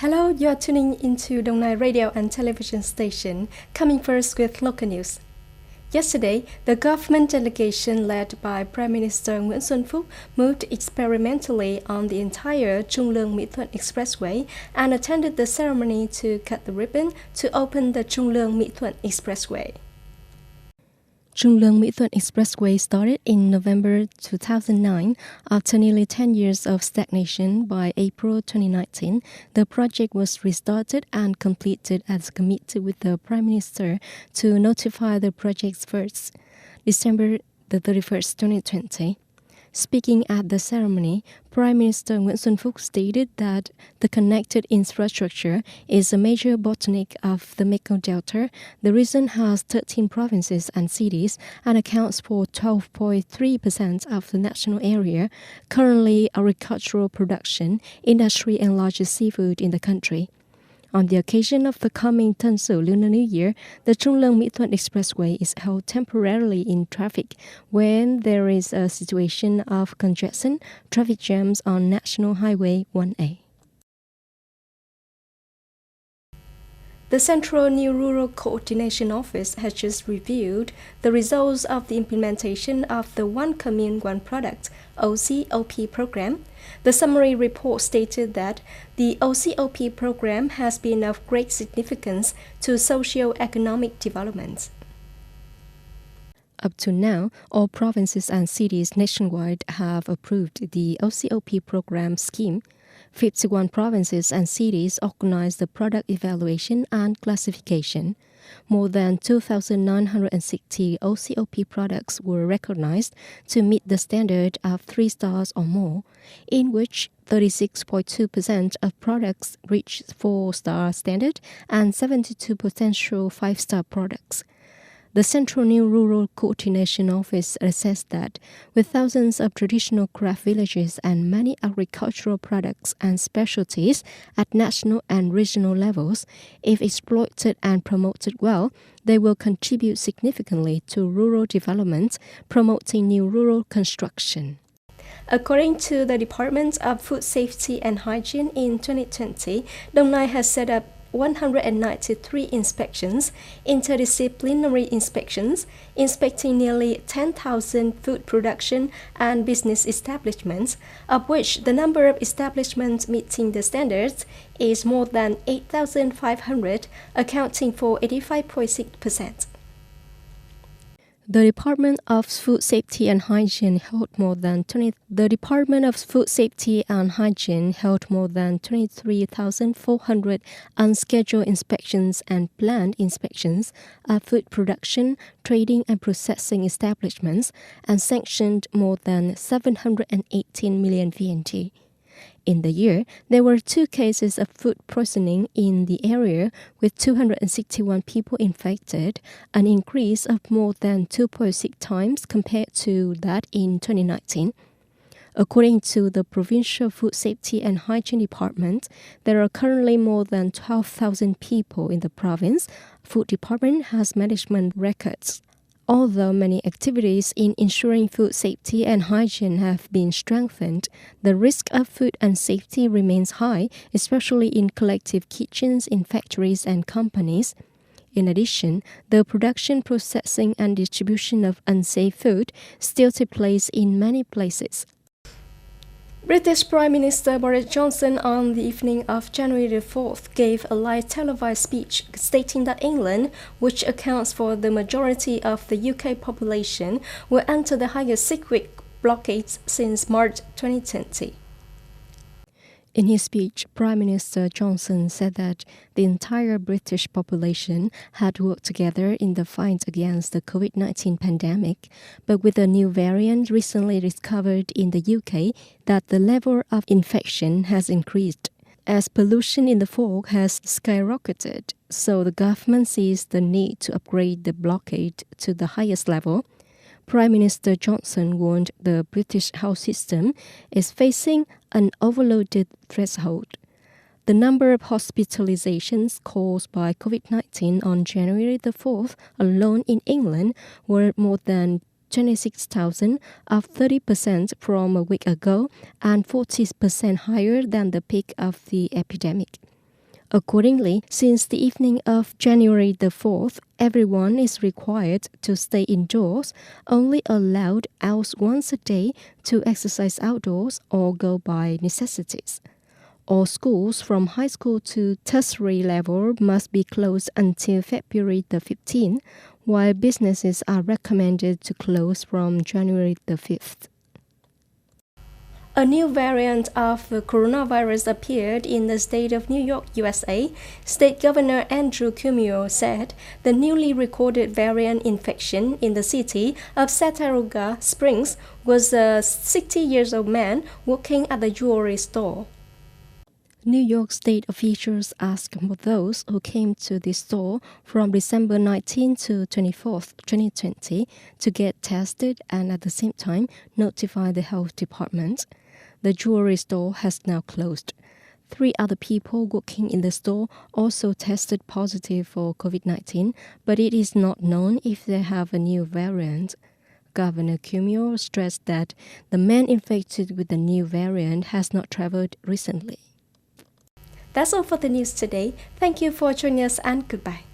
Hello, you are tuning into Đồng Nai radio and television station, coming first with local news. Yesterday, the government delegation led by Prime Minister Nguyễn Xuân Phúc moved experimentally on the entire Trung Lương Mỹ Thuận Expressway and attended the ceremony to cut the ribbon to open the Trung Lương Mỹ Thuận Expressway. Trung Lương Mỹ Thuận Expressway started in November 2009. After nearly 10 years of stagnation, by April 2019, the project was restarted and completed as a committee with the Prime Minister to notify the project's first, December the 31st, 2020. Speaking at the ceremony, Prime Minister Nguyễn Xuân Phúc stated that the connected infrastructure is a major bottleneck of the Mekong Delta. The region has 13 provinces and cities and accounts for 12.3% of the national area, currently agricultural production, industry and largest seafood in the country. On the occasion of the coming Tân Sửu Lunar New Year, the Trung Lương Mỹ Thuận Expressway is held temporarily in traffic when there is a situation of congestion, traffic jams on National Highway 1A. The Central New Rural Coordination Office has just reviewed the results of the implementation of the One Commune, One Product OCOP program. The summary report stated that the OCOP program has been of great significance to socio-economic development. Up to now, all provinces and cities nationwide have approved the OCOP program scheme. 51 provinces and cities organize the product evaluation and classification. More than 2,960 OCOP products were recognized to meet the standard of 3 stars or more, in which 36.2% of products reached 4-star standard and 72 potential 5-star products. The Central New Rural Coordination Office assessed that with thousands of traditional craft villages and many agricultural products and specialties at national and regional levels, if exploited and promoted well, they will contribute significantly to rural development, promoting new rural construction. According to the Department of Food Safety and Hygiene in 2020, Đồng Nai has set up 193 inspections, interdisciplinary inspections, inspecting nearly 10,000 food production and business establishments, of which the number of establishments meeting the standards is more than 8,500, accounting for 85.6%. The Department of Food Safety and Hygiene held more than 23,400 unscheduled inspections and planned inspections of food production, trading and processing establishments and sanctioned more than 718 million VNT. In the year, there were 2 cases of food poisoning in the area, with 261 people infected, an increase of more than 2.6 times compared to that in 2019. According to the Provincial Food Safety and Hygiene Department, there are currently more than 12,000 people in the province. Food Department has management records. Although many activities in ensuring food safety and hygiene have been strengthened, the risk of food unsafety remains high, especially in collective kitchens in factories and companies. In addition, the production, processing and distribution of unsafe food still take place in many places. British Prime Minister Boris Johnson on the evening of January the 4th gave a live televised speech stating that England, which accounts for the majority of the UK population, will enter the highest 6-week blockade since March 2020. In his speech, Prime Minister Johnson said that the entire British population had worked together in the fight against the COVID-19 pandemic, but with a new variant recently discovered in the UK, that the level of infection has increased. As pollution in the fog has skyrocketed, so the government sees the need to upgrade the blockade to the highest level. Prime Minister Johnson warned the British health system is facing an overloaded threshold. The number of hospitalizations caused by COVID-19 on January the 4th alone in England were more than 26,000, up 30% from a week ago and 40% higher than the peak of the epidemic. Accordingly, since the evening of January the 4th, everyone is required to stay indoors, only allowed out once a day to exercise outdoors or go by necessities. All schools from high school to tertiary level must be closed until February the 15th, while businesses are recommended to close from January the 5th. A new variant of the coronavirus appeared in the state of New York, USA. State Governor Andrew Cuomo said the newly recorded variant infection in the city of Saratoga Springs was a 60-year-old man working at the jewelry store. New York State officials asked for those who came to the store from December 19 to 24, 2020 to get tested and at the same time notify the health department. The jewelry store has now closed. 3 other people working in the store also tested positive for COVID-19, but it is not known if they have a new variant. Governor Cuomo stressed that the man infected with the new variant has not traveled recently. That's all for the news today. Thank you for joining us and goodbye.